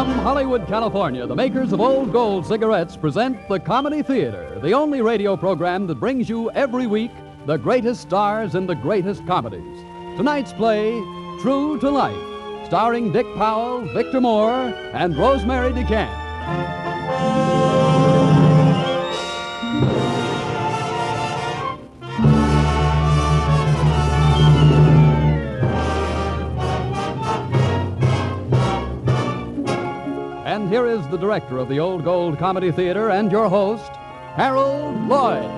From Hollywood, California, the makers of Old Gold cigarettes present the Comedy Theater, the only radio program that brings you every week the greatest stars in the greatest comedies. Tonight's play, True to Life, starring Dick Powell, Victor Moore, and Rosemary DeCamp. And here is the director of the Old Gold Comedy Theater and your host, Harold Lloyd.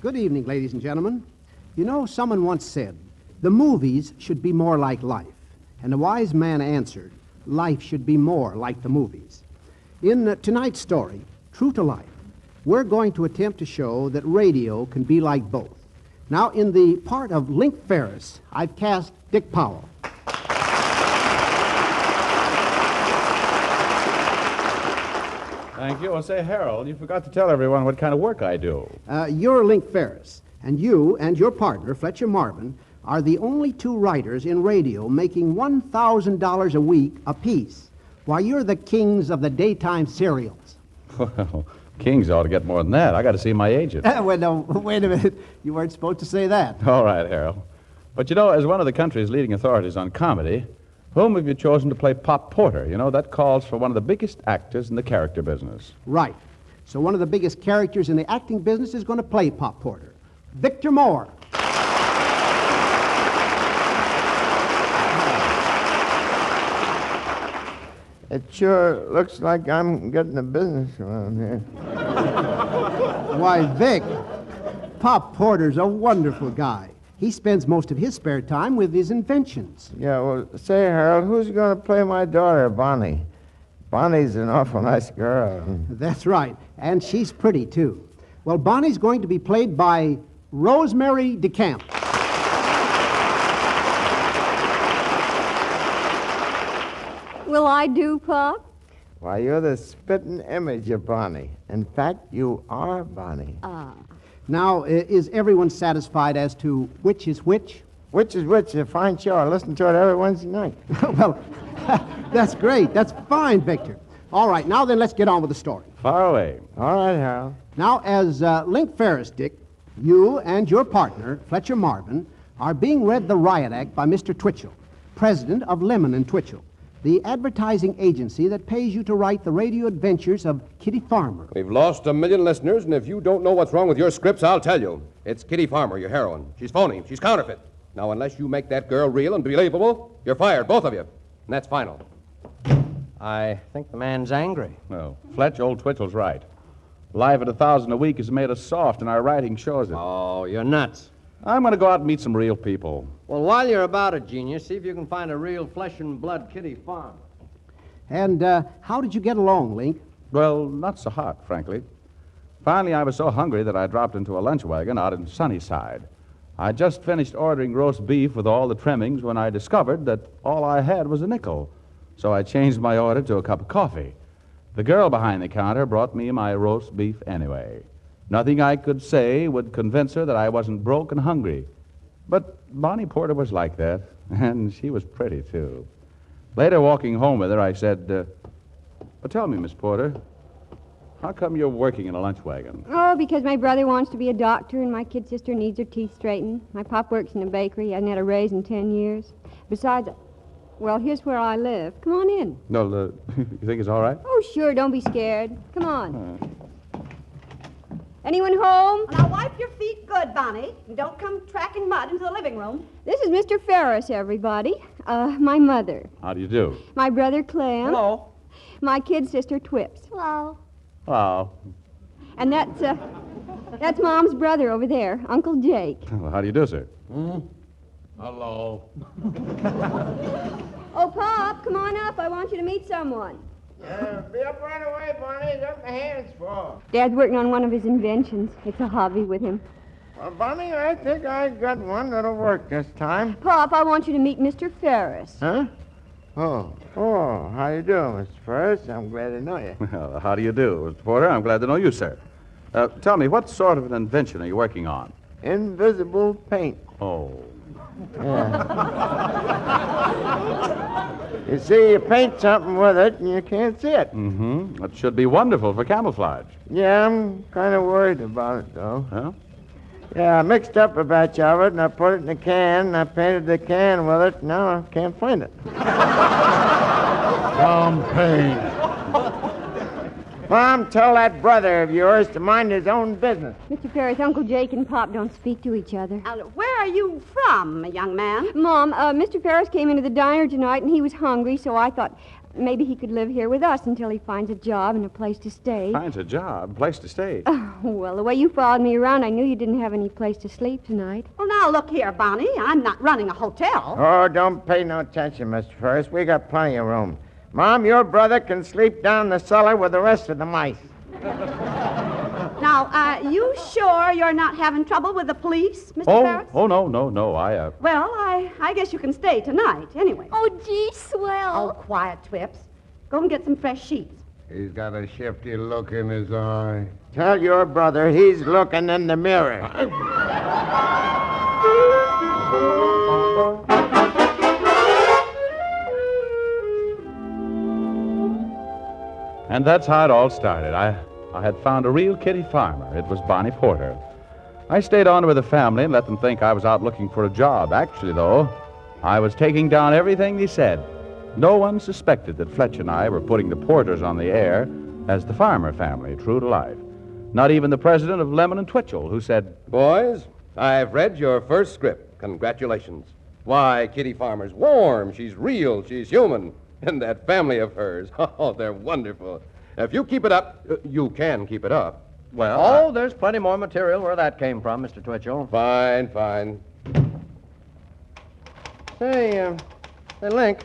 Good evening, ladies and gentlemen. You know, someone once said, the movies should be more like life. And a wise man answered, life should be more like the movies. In tonight's story, True to Life, we're going to attempt to show that radio can be like both. Now, in the part of Link Ferris, I've cast Dick Powell. Thank you. Well, say, Harold, you forgot to tell everyone what kind of work I do. You're Link Ferris, and you and your partner, Fletcher Marvin, are the only two writers in radio making $1,000 a week apiece, while you're the kings of the daytime serials. Well, Kings ought to get more than that. I got to see my agent. Well, no, wait a minute. You weren't supposed to say that. All right, Harold. But you know, as one of the country's leading authorities on comedy, whom have you chosen to play Pop Porter? You know, that calls for one of the biggest actors in the character business. Right. So one of the biggest characters in the acting business is going to play Pop Porter. Victor Moore. It sure looks like I'm getting a business around here. Why, Vic, Pop Porter's a wonderful guy. He spends most of his spare time with his inventions. Yeah, well, say, Harold, who's going to play my daughter, Bonnie? Bonnie's an awful nice girl. That's right, and she's pretty, too. Well, Bonnie's going to be played by Rosemary DeCamp. Will I do, Pop? Why, you're the spitting image of Bonnie. In fact, you are Bonnie. Now, is everyone satisfied as to which is which? Which is which? A fine show. I listen to it every Wednesday night. Well, that's great. That's fine, Victor. All right, now then, let's get on with the story. Far away. All right, Harold. Now, as Link Ferris, Dick, you and your partner, Fletcher Marvin, are being read the riot act by Mr. Twitchell, president of Lennen and Mitchell, the advertising agency that pays you to write the radio adventures of Kitty Farmer. We've lost 1 million listeners, and if you don't know what's wrong with your scripts, I'll tell you. It's Kitty Farmer, your heroine. She's phony. She's counterfeit. Now, unless you make that girl real and believable, you're fired, both of you. And that's final. I think the man's angry. No, Fletch, old Twitchell's right. Live at 1,000 a week has made us soft, and our writing shows it. Oh, you're nuts. I'm going to go out and meet some real people. Well, while you're about it, Genius, see if you can find a real flesh-and-blood Kitty Farmer. And how did you get along, Link? Well, not so hot, frankly. Finally, I was so hungry that I dropped into a lunch wagon out in Sunnyside. I just finished ordering roast beef with all the trimmings when I discovered that all I had was a nickel. So I changed my order to a cup of coffee. The girl behind the counter brought me my roast beef anyway. Nothing I could say would convince her that I wasn't broke and hungry. But Bonnie Porter was like that, and she was pretty, too. Later, walking home with her, I said, tell me, Miss Porter, how come you're working in a lunch wagon? Oh, because my brother wants to be a doctor and my kid sister needs her teeth straightened. My pop works in a bakery. He hasn't had a raise in 10 years. Besides, well, here's where I live. Come on in. No, you think it's all right? Oh, sure, don't be scared. Come on. Anyone home? Now wipe your feet good, Bonnie. And don't come tracking mud into the living room. This is Mr. Ferris, everybody. My mother. How do you do? My brother, Clem. Hello. My kid sister, Twips. Hello. Oh. And that's Mom's brother over there, Uncle Jake. Well, how do you do, sir? Hello. Oh, Pop, come on up. I want you to meet someone. Be up right away, Bonnie. Got my hands full. Dad's working on one of his inventions. It's a hobby with him. Well, Bonnie, I think I got one that'll work this time. Pop, I want you to meet Mr. Ferris. Huh? Oh, how you doing, Mr. Ferris? I'm glad to know you. Well, how do you do, Mr. Porter? I'm glad to know you, sir. Tell me, what sort of an invention are you working on? Invisible paint. Oh. You see, you paint something with it and you can't see it. Mm-hmm. That should be wonderful for camouflage. Yeah, I'm kind of worried about it, though. Huh? Yeah, I mixed up a batch of it, and I put it in a can, and I painted the can with it, and now I can't find it. Some paint. Mom, tell that brother of yours to mind his own business. Mr. Ferris, Uncle Jake and Pop don't speak to each other. Where are you from, young man? Mom, Mr. Ferris came into the diner tonight, and he was hungry, so I thought maybe he could live here with us until he finds a job and a place to stay. Finds a job, place to stay. Oh, well, the way you followed me around, I knew you didn't have any place to sleep tonight. Well, now, look here, Bonnie. I'm not running a hotel. Oh, don't pay no attention, Mr. Ferris. We got plenty of room. Mom, your brother can sleep down the cellar with the rest of the mice. Now, you sure you're not having trouble with the police, Mr. Ferris? No. Well, I guess you can stay tonight, anyway. Oh, gee, swell. Oh, quiet, Twips. Go and get some fresh sheets. He's got a shifty look in his eye. Tell your brother he's looking in the mirror. And that's how it all started. I had found a real kitty farmer. It was Bonnie Porter. I stayed on with the family and let them think I was out looking for a job. Actually, though, I was taking down everything they said. No one suspected that Fletch and I were putting the Porters on the air as the farmer family, true to life. Not even the president of Lennen and Mitchell, who said, Boys, I've read your first script. Congratulations. Why, Kitty Farmer's warm. She's real. She's human. And that family of hers, oh, they're wonderful. If you keep it up, you can keep it up. Well, there's plenty more material where that came from, Mr. Twitchell. Fine. Hey, Link,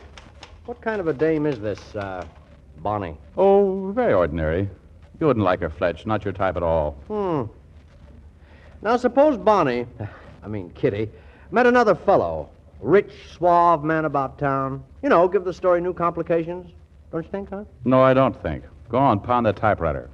what kind of a dame is this, Bonnie? Oh, very ordinary. You wouldn't like her, Fletch. Not your type at all. Now, suppose Bonnie, Kitty, met another fellow. Rich, suave man about town. You know, give the story new complications. Don't you think, huh? No, I don't think. Go on, pound that typewriter.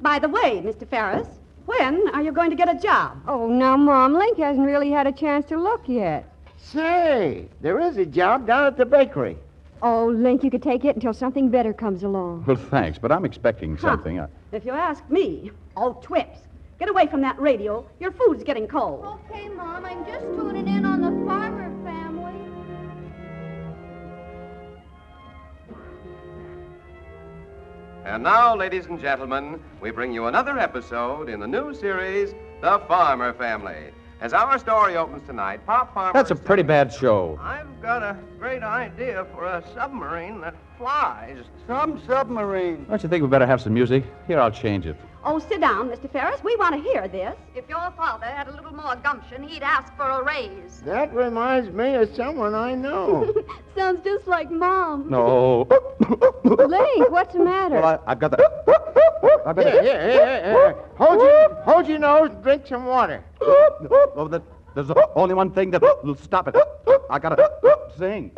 By the way, Mr. Ferris, when are you going to get a job? Oh, now, Mom, Link hasn't really had a chance to look yet. Say, there is a job down at the bakery. Oh, Link, you could take it until something better comes along. Well, thanks, but I'm expecting something. If you ask me. Oh, Twips, get away from that radio. Your food's getting cold. Okay, Mom, I'm just tuning in on the Farmer family. And now, ladies and gentlemen, we bring you another episode in the new series, The Farmer Family. As our story opens tonight, Pop Farmer... That's a pretty bad show. I've got a great idea for a submarine that flies. Some submarine. Don't you think we better have some music? Here, I'll change it. Oh, sit down, Mr. Ferris. We want to hear this. If your father had a little more gumption, he'd ask for a raise. That reminds me of someone I know. Sounds just like Mom. No. Link, what's the matter? Well, I've got the... Here. Hold your nose and drink some water. Oh, there's only one thing that will stop it. I gotta sing.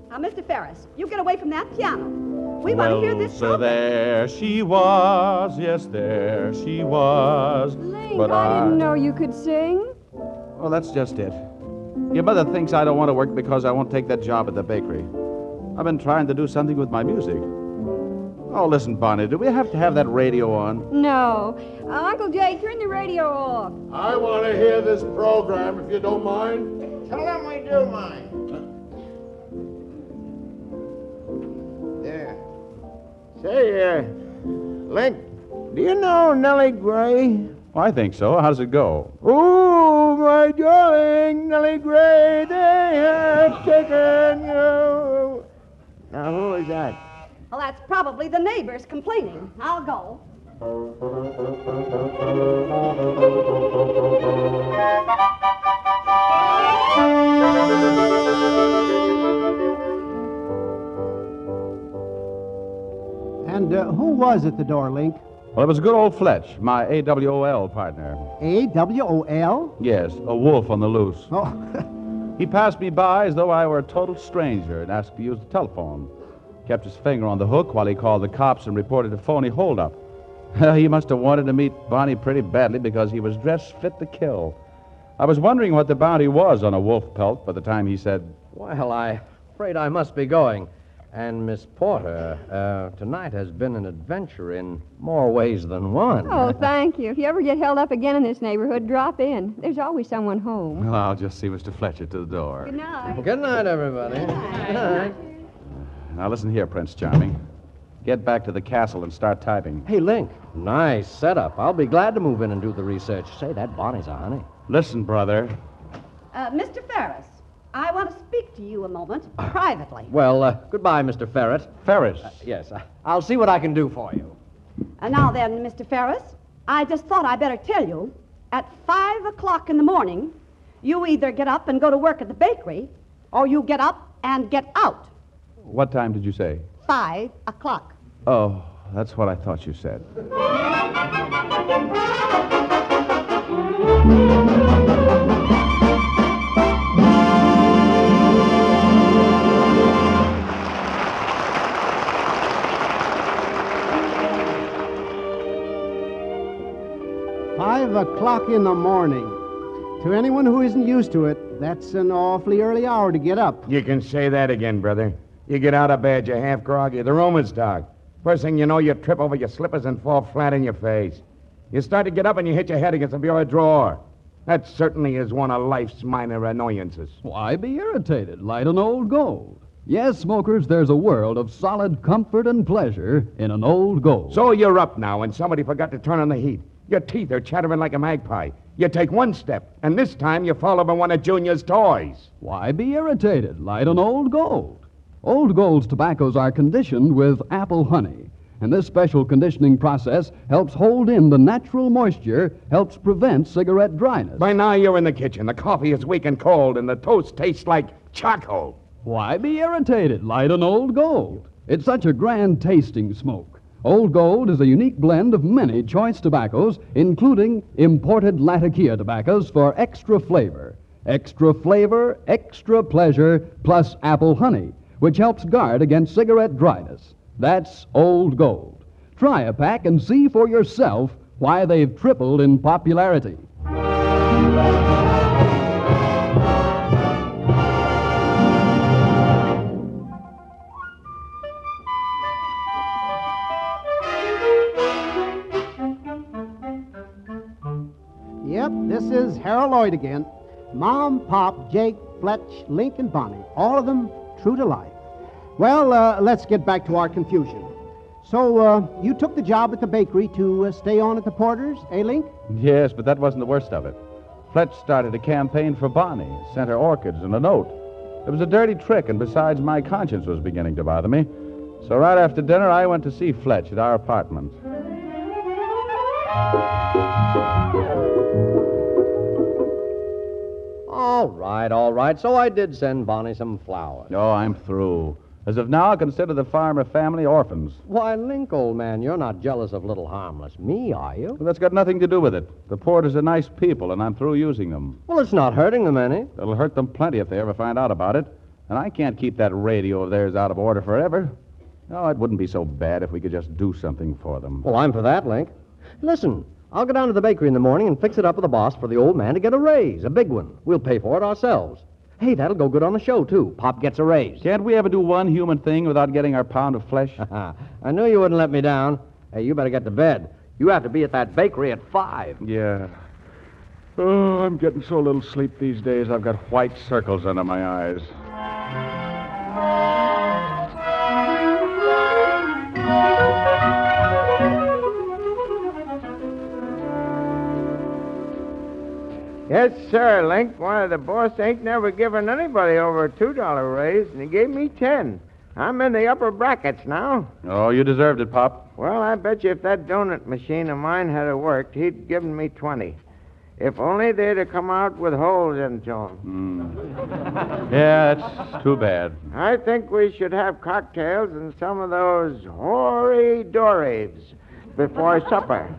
Now, Mr. Ferris, you get away from that piano. We want to hear this So song. there she was, yes, there she was. Link, But I didn't know you could sing. Well, that's just it. Your mother thinks I don't want to work because I won't take that job at the bakery. I've been trying to do something with my music. Oh, listen, Bonnie, do we have to have that radio on? No. Uncle Jake, turn the radio off. I want to hear this program, if you don't mind. Tell them we do mind. There. Say, Link, do you know Nellie Gray? Well, I think so. How does it go? Oh, my darling Nellie Gray, they have taken you. Now, who is that? Well, that's probably the neighbors complaining. I'll go. And who was at the door, Link? Well, it was good old Fletch, my AWOL partner. A-W-O-L? Yes, a wolf on the loose. Oh, He passed me by as though I were a total stranger and asked to use the telephone. Kept his finger on the hook while he called the cops and reported a phony holdup. He must have wanted to meet Bonnie pretty badly because he was dressed fit to kill. I was wondering what the bounty was on a wolf pelt by the time he said, Well, I'm afraid I must be going. And, Miss Porter, tonight has been an adventure in more ways than one. Oh, thank you. If you ever get held up again in this neighborhood, drop in. There's always someone home. well, I'll just see Mr. Fletcher to the door. Good night. Good night, everybody. Good night. Now, listen here, Prince Charming. Get back to the castle and start typing. Hey, Link, nice setup. I'll be glad to move in and do the research. Say, that Bonnie's a honey. Listen, brother. Mr. Ferris, I want to speak to you a moment, privately. Well, goodbye, Mr. Ferret. Ferris. Yes, I'll see what I can do for you. Now then, Mr. Ferris, I just thought I'd better tell you, at 5 o'clock in the morning, you either get up and go to work at the bakery, or you get up and get out. What time did you say? 5 o'clock. Oh, that's what I thought you said. 5 o'clock in the morning. To anyone who isn't used to it, that's an awfully early hour to get up. You can say that again, brother. You get out of bed, you're half groggy, the rheuma's dog. First thing you know, you trip over your slippers and fall flat on your face. You start to get up and you hit your head against the bureau drawer. That certainly is one of life's minor annoyances. Why be irritated? Light an Old Gold. Yes, smokers, there's a world of solid comfort and pleasure in an Old Gold. So you're up now, and somebody forgot to turn on the heat. Your teeth are chattering like a magpie. You take one step, and this time you fall over one of Junior's toys. Why be irritated? Light an Old Gold. Old Gold's tobaccos are conditioned with apple honey, and this special conditioning process helps hold in the natural moisture, helps prevent cigarette dryness. By now you're in the kitchen. The coffee is weak and cold, and the toast tastes like charcoal. Why be irritated? Light an Old Gold. It's such a grand tasting smoke. Old Gold is a unique blend of many choice tobaccos, including imported Latakia tobaccos for extra flavor, extra pleasure, plus apple honey, which helps guard against cigarette dryness. That's Old Gold. Try a pack and see for yourself why they've tripled in popularity. Yep, this is Harold Lloyd again. Mom, Pop, Jake, Fletch, Link, and Bonnie, all of them true to life. Well, let's get back to our confusion. So, you took the job at the bakery to stay on at the Porters, eh, Link? Yes, but that wasn't the worst of it. Fletch started a campaign for Bonnie, sent her orchids and a note. It was a dirty trick, and besides, my conscience was beginning to bother me. So right after dinner, I went to see Fletch at our apartment. All right. So I did send Bonnie some flowers. Oh, I'm through. As of now, consider the farmer family orphans. Why, Link, old man, you're not jealous of little harmless me, are you? Well, that's got nothing to do with it. The Porters are nice people, and I'm through using them. Well, it's not hurting them any. It'll hurt them plenty if they ever find out about it. And I can't keep that radio of theirs out of order forever. No, it wouldn't be so bad if we could just do something for them. Well, I'm for that, Link. Listen, I'll go down to the bakery in the morning and fix it up with the boss for the old man to get a raise, a big one. We'll pay for it ourselves. Hey, that'll go good on the show, too. Pop gets a raise. Can't we ever do one human thing without getting our pound of flesh? I knew you wouldn't let me down. Hey, you better get to bed. You have to be at that bakery at 5. Yeah. Oh, I'm getting so little sleep these days, I've got white circles under my eyes. Yes, sir, Link. Why, the boss ain't never given anybody over a $2 raise, and he gave me 10. I'm in the upper brackets now. Oh, you deserved it, Pop. Well, I bet you if that donut machine of mine had worked, he'd given me 20. If only they'd have come out with holes into them. Yeah, that's too bad. I think we should have cocktails and some of those hoary dories. before supper.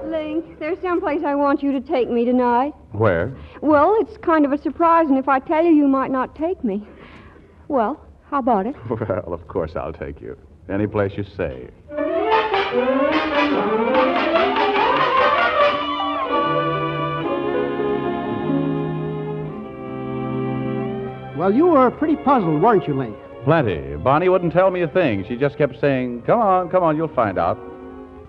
Link, there's someplace I want you to take me tonight. Where? Well, it's kind of a surprise, and if I tell you, you might not take me. Well, how about it? Well, of course I'll take you. Any place you say. Well, you were pretty puzzled, weren't you, Link? Plenty. Bonnie wouldn't tell me a thing. She just kept saying, come on, you'll find out.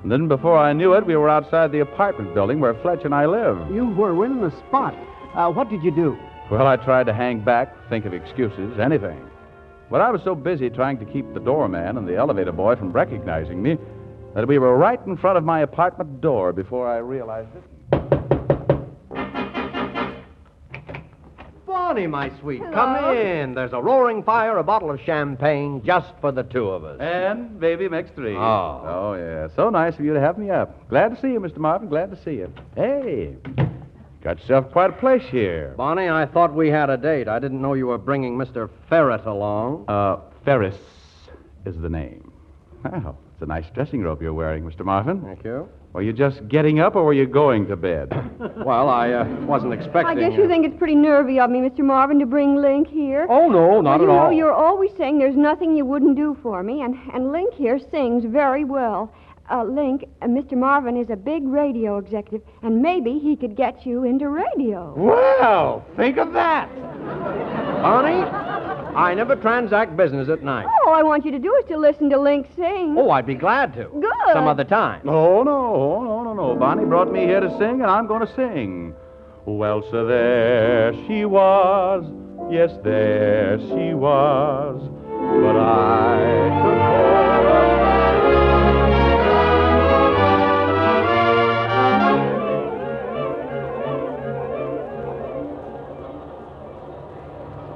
And then before I knew it, we were outside the apartment building where Fletch and I live. You were winning the spot. What did you do? Well, I tried to hang back, think of excuses, anything. But I was so busy trying to keep the doorman and the elevator boy from recognizing me that we were right in front of my apartment door before I realized it. Bonnie, my sweet, Hello. come in. There's a roaring fire, a bottle of champagne, just for the two of us. And baby makes three. Oh. Oh, yeah. So nice of you to have me up. Glad to see you, Mr. Marvin. Glad to see you. Hey, got yourself quite a place here. Bonnie, I thought we had a date. I didn't know you were bringing Mr. Ferret along. Ferris is the name. Wow, it's a nice dressing robe you're wearing, Mr. Marvin. Thank you. Were you just getting up or were you going to bed? Well, I wasn't I expecting... guess you think it's pretty nervy of me, Mr. Marvin, to bring Link here. Oh, no, not Well, at you all. know, you're always saying there's nothing you wouldn't do for me, and Link here sings very well. Link, Mr. Marvin is a big radio executive, and maybe he could get you into radio. Well, think of that. Bonnie, I never transact business at night. All I want you to do is to listen to Link sing. Oh, I'd be glad to. Good. Some other time. Oh, no. Bonnie brought me here to sing, and I'm going to sing. Well, so there she was. Yes, there she was. But I took hold of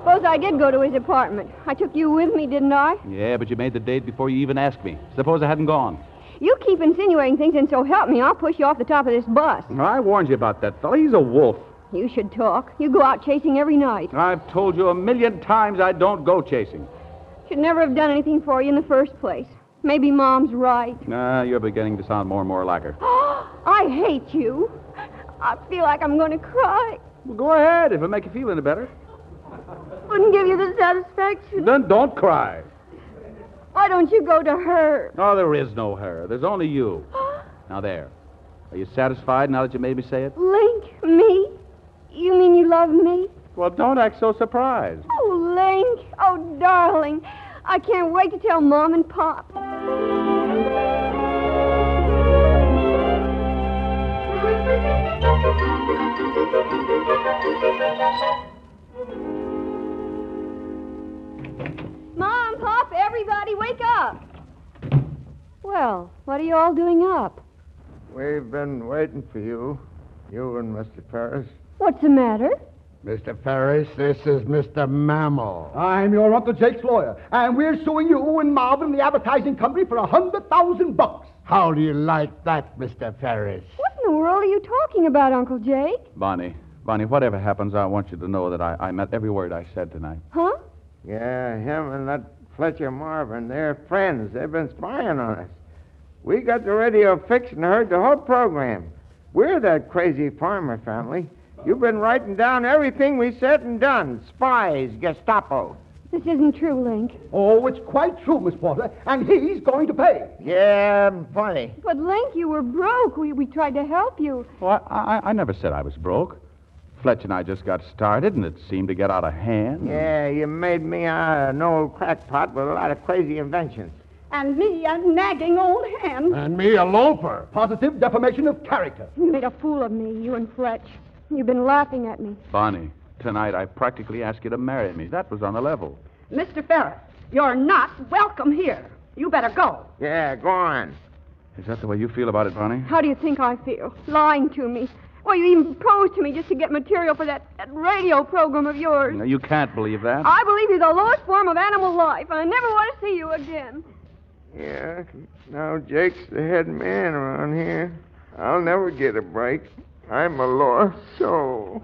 Suppose I did go to his apartment. I took you with me, didn't I? Yeah, but you made the date before you even asked me. Suppose I hadn't gone. You keep insinuating things, and so help me, I'll push you off the top of this bus. I warned you about that fella. He's a wolf. You should talk. You go out chasing every night. I've told you 1,000,000 times I don't go chasing. Should never have done anything for you in the first place. Maybe Mom's right. Nah, you're beginning to sound more and more like her. I hate you. I feel like I'm going to cry. Well, go ahead, if it'll make you feel any better. Wouldn't give you the satisfaction. Then don't cry. Why don't you go to her? Oh, there is no her. There's only you. Now, there. Are you satisfied now that you made me say it? Link, me? You mean you love me? Well, don't act so surprised. Oh, Link. Oh, darling. I can't wait to tell Mom and Pop. Mom, Pop, everybody, wake up. Well, what are you all doing up? We've been waiting for you. You and Mr. Ferris. What's the matter? Mr. Ferris, this is Mr. Mammal. I'm your Uncle Jake's lawyer, and we're suing you and Marvin, the advertising company, for $100,000. How do you like that, Mr. Ferris? What in the world are you talking about, Uncle Jake? Bonnie, whatever happens, I want you to know that I meant every word I said tonight. Huh? Yeah, him and that Fletcher Marvin, they're friends. They've been spying on us. We got the radio fixed and heard the whole program. We're that crazy farmer family. You've been writing down everything we said and done. Spies, Gestapo. This isn't true, Link. Oh, it's quite true, Miss Porter, and he's going to pay. Yeah, funny. But, Link, you were broke. We tried to help you. Well, I never said I was broke. Fletch and I just got started, and it seemed to get out of hand. Yeah, you made me an old crackpot with a lot of crazy inventions. And me a nagging old hen. And me a loafer. Positive defamation of character. You made a fool of me, you and Fletch. You've been laughing at me. Bonnie, tonight I practically asked you to marry me. That was on the level. Mr. Ferris, you're not welcome here. You better go. Yeah, go on. Is that the way you feel about it, Bonnie? How do you think I feel? Lying to me. Well, you even proposed to me just to get material for that radio program of yours. No, you can't believe that. I believe you're the lowest form of animal life, and I never want to see you again. Yeah, now Jake's the head man around here. I'll never get a break. I'm a lost soul.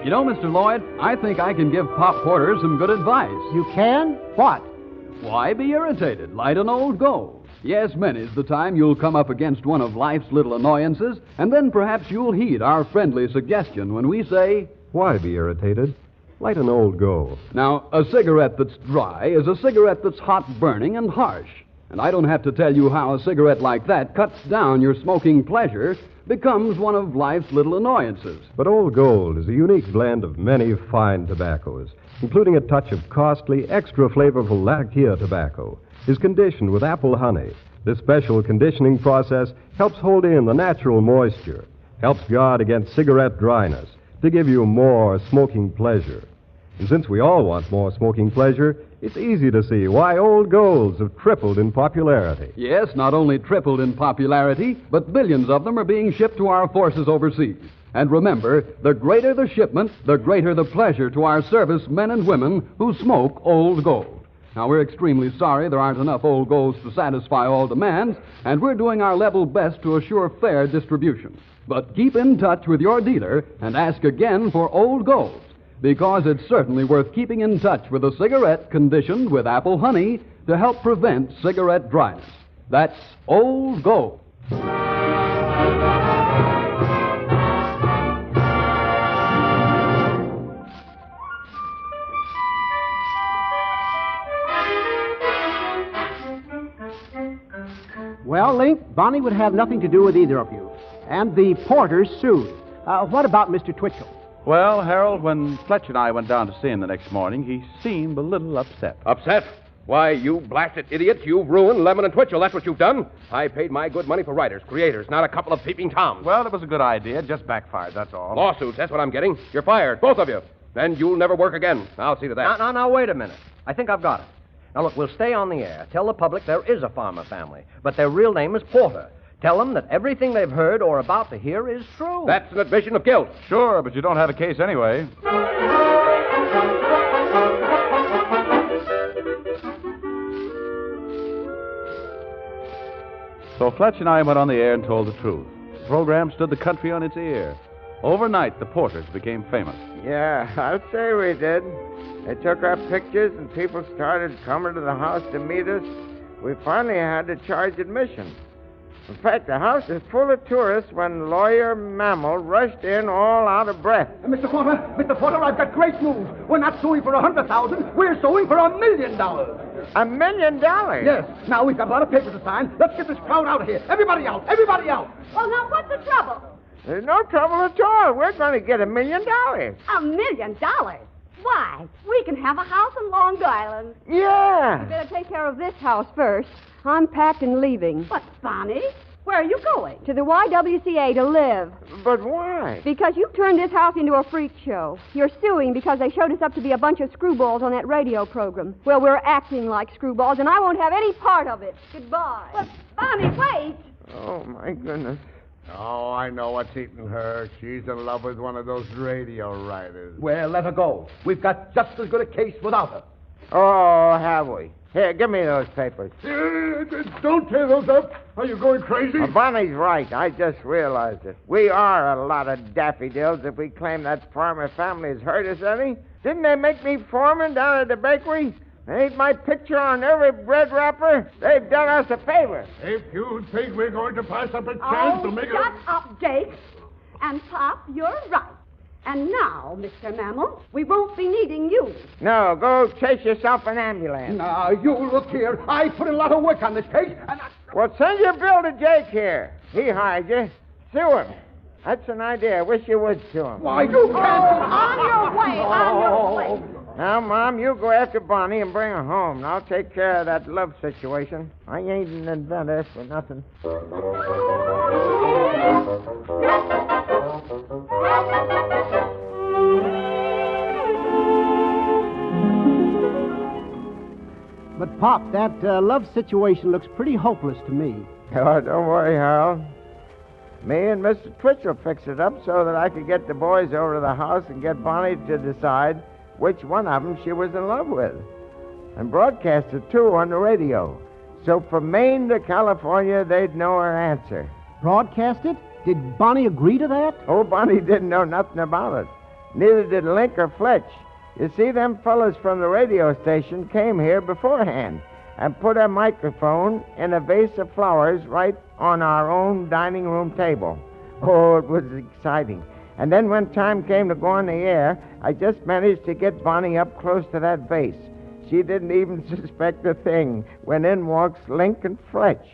You know, Mr. Lloyd, I think I can give Pop Porter some good advice. You can? What? Why be irritated? Light an old gold. Yes, many's the time you'll come up against one of life's little annoyances, and then perhaps you'll heed our friendly suggestion when we say, why be irritated? Light an old gold. Now, a cigarette that's dry is a cigarette that's hot burning and harsh. And I don't have to tell you how a cigarette like that cuts down your smoking pleasure, becomes one of life's little annoyances. But Old Gold is a unique blend of many fine tobaccos, including a touch of costly, extra flavorful Latakia tobacco. Is conditioned with apple honey. This special conditioning process helps hold in the natural moisture, helps guard against cigarette dryness, to give you more smoking pleasure. And since we all want more smoking pleasure, it's easy to see why Old Golds have tripled in popularity. Yes, not only tripled in popularity, but billions of them are being shipped to our forces overseas. And remember, the greater the shipment, the greater the pleasure to our service men and women who smoke Old Gold. Now, we're extremely sorry there aren't enough Old Golds to satisfy all demands, and we're doing our level best to assure fair distribution. But keep in touch with your dealer and ask again for Old Golds, because it's certainly worth keeping in touch with a cigarette conditioned with apple honey to help prevent cigarette dryness. That's Old Gold. Well, Link, Bonnie would have nothing to do with either of you. And the Porters sued. What about Mr. Twitchell? Well, Harold, when Fletcher and I went down to see him the next morning, he seemed a little upset. Upset? Why, you blasted idiots, you've ruined Lennen and Mitchell. That's what you've done. I paid my good money for writers, creators, not a couple of peeping toms. Well, it was a good idea. Just backfired, that's all. Lawsuits, that's what I'm getting. You're fired, both of you. Then you'll never work again. I'll see to that. Now, wait a minute. I think I've got it. Now, look, we'll stay on the air. Tell the public there is a farmer family, but their real name is Porter. Tell them that everything they've heard or about to hear is true. That's an admission of guilt. Sure, but you don't have a case anyway. So Fletch and I went on the air and told the truth. The program stood the country on its ear. Overnight, the Porters became famous. Yeah, I'll say we did. They took our pictures and people started coming to the house to meet us. We finally had to charge admission. In fact, the house is full of tourists when Lawyer Mammal rushed in all out of breath. Mr. Porter, I've got great news. We're not suing for $100,000. We're suing for $1 million. $1 million? Yes. Now, we've got a lot of papers to sign. Let's get this crowd out of here. Everybody out. Everybody out. Well, now, what's the trouble? There's no trouble at all. We're going to get $1 million. $1 million? Why? We can have a house in Long Island. Yeah. You better take care of this house first. I'm packed and leaving. But, Bonnie, where are you going? To the YWCA to live. But why? Because you've turned this house into a freak show. You're suing because they showed us up to be a bunch of screwballs on that radio program. Well, we're acting like screwballs, and I won't have any part of it. Goodbye. But, Bonnie, wait. Oh, my goodness. Oh, I know what's eating her. She's in love with one of those radio writers. Well, let her go. We've got just as good a case without her. Oh, have we? Here, give me those papers. Don't tear those up. Are you going crazy? Bonnie's right. I just realized it. We are a lot of daffodils if we claim that farmer family has hurt us any. Didn't they make me foreman down at the bakery? They ain't my picture on every bread wrapper. They've done us a favor. If you think we're going to pass up a chance to make shut up, Jake. And, Pop, you're right. And now, Mr. Mammal, we won't be needing you. No, go chase yourself an ambulance. Now, you look here. I put in a lot of work on this case, and Well, send your bill to Jake here. He hired you. Sue him. That's an idea. I wish you would sue him. Why, you can't... On your way, on your way. Now, Mom, you go after Bonnie and bring her home, and I'll take care of that love situation. I ain't an inventor for nothing. But, Pop, that love situation looks pretty hopeless to me. Oh, don't worry, Harold. Me and Mr. Twitch will fix it up so that I could get the boys over to the house and get Bonnie to decide which one of them she was in love with. And broadcast it, too, on the radio. So from Maine to California, they'd know her answer. Broadcast it? Did Bonnie agree to that? Oh, Bonnie didn't know nothing about it. Neither did Link or Fletch. You see, them fellas from the radio station came here beforehand and put a microphone in a vase of flowers right on our own dining room table. Oh, it was exciting. And then when time came to go on the air, I just managed to get Bonnie up close to that vase. She didn't even suspect a thing when in walks Link and Fletch.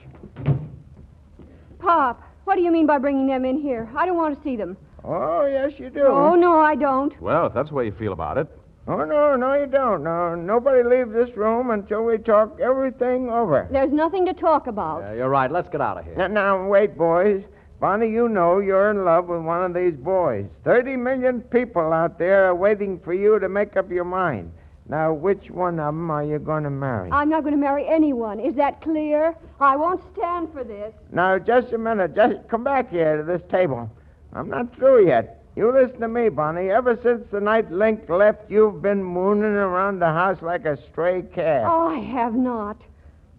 Pop, what do you mean by bringing them in here? I don't want to see them. Oh, yes, you do. Oh, no, I don't. Well, if that's the way you feel about it. Oh, no, you don't. No, nobody leaves this room until we talk everything over. There's nothing to talk about. Yeah, you're right. Let's get out of here. Now, wait, boys. Bonnie, you know you're in love with one of these boys. 30 million people out there are waiting for you to make up your mind. Now, which one of them are you going to marry? I'm not going to marry anyone. Is that clear? I won't stand for this. Now, just a minute. Just come back here to this table. I'm not through yet. You listen to me, Bonnie. Ever since the night Link left, you've been mooning around the house like a stray cat. Oh, I have not.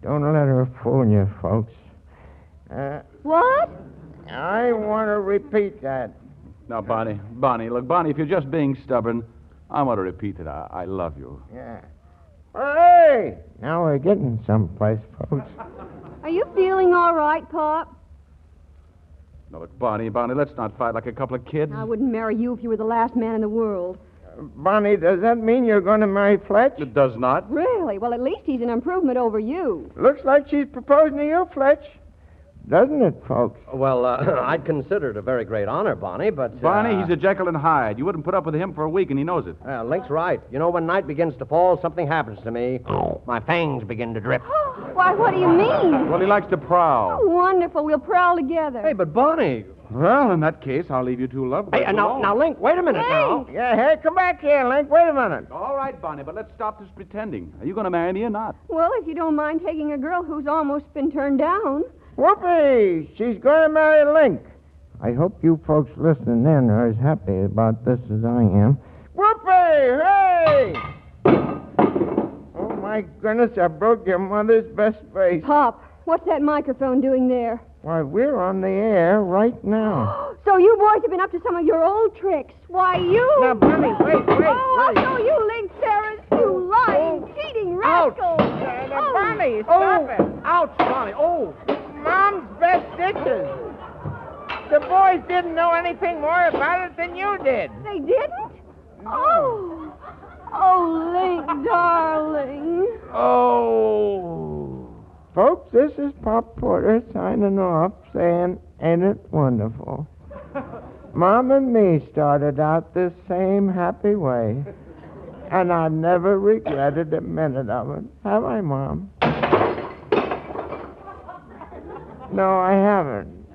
Don't let her fool you, folks. What? I want to repeat that. Now, Bonnie, look, Bonnie, if you're just being stubborn, I want to repeat it. I love you. Yeah. Hey! Now we're getting someplace, folks. Are you feeling all right, Pop? No, look, Bonnie, let's not fight like a couple of kids. I wouldn't marry you if you were the last man in the world. Bonnie, does that mean you're going to marry Fletch? It does not. Really? Well, at least he's an improvement over you. Looks like she's proposing to you, Fletch. Doesn't it, folks? Well, I'd consider it a very great honor, Bonnie, but... Bonnie, he's a Jekyll and Hyde. You wouldn't put up with him for a week, and he knows it. Link's right. You know, when night begins to fall, something happens to me. My fangs begin to drip. Why, what do you mean? Well, he likes to prowl. Oh, wonderful. We'll prowl together. Hey, but Bonnie... Well, in that case, I'll leave you two lovebirds Hey, alone. now, Link, wait a minute now. Yeah, hey, come back here, Link. Wait a minute. All right, Bonnie, but let's stop this pretending. Are you going to marry me or not? Well, if you don't mind taking a girl who's almost been turned down. Whoopee! She's going to marry Link. I hope you folks listening in are as happy about this as I am. Whoopee! Hey! Oh, my goodness, I broke your mother's best vase. Pop, what's that microphone doing there? Why, we're on the air right now. So you boys have been up to some of your old tricks. Why, you... Now, Bonnie, wait. Oh, I'll show you, Link Ferris, you lying, cheating rascal. Now, Bonnie, stop it. Ouch, Bonnie. Oh. Mom's best dishes. The boys didn't know anything more about it than you did. They didn't? Oh. Oh, Link, darling. Oh. Folks, this is Pop Porter signing off saying, ain't it wonderful? Mom and me started out this same happy way, and I never regretted a minute of it. Have I, Mom? No, I haven't.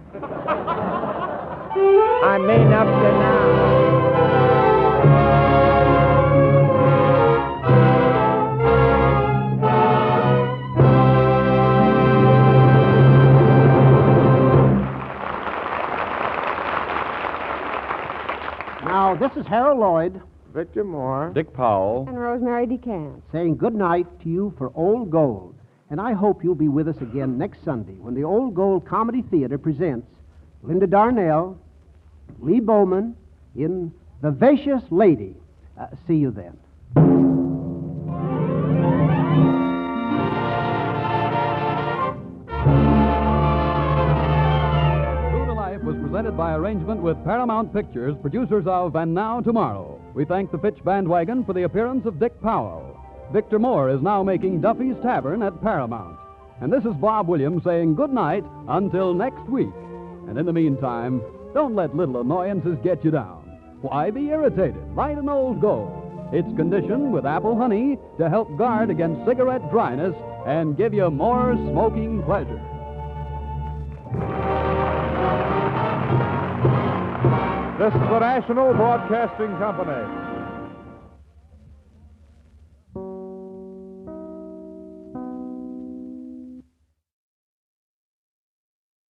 I mean up to now. Now, this is Harold Lloyd. Victor Moore. Dick Powell. And Rosemary DeCamp. Saying good night to you for Old Gold. And I hope you'll be with us again next Sunday when the Old Gold Comedy Theater presents Linda Darnell, Lee Bowman in The Vacious Lady. See you then. True to Life was presented by arrangement with Paramount Pictures, producers of And Now Tomorrow. We thank the Fitch Bandwagon for the appearance of Dick Powell. Victor Moore is now making Duffy's Tavern at Paramount. And this is Bob Williams saying good night until next week. And in the meantime, don't let little annoyances get you down. Why be irritated? Light an Old Gold. It's conditioned with apple honey to help guard against cigarette dryness and give you more smoking pleasure. This is the National Broadcasting Company.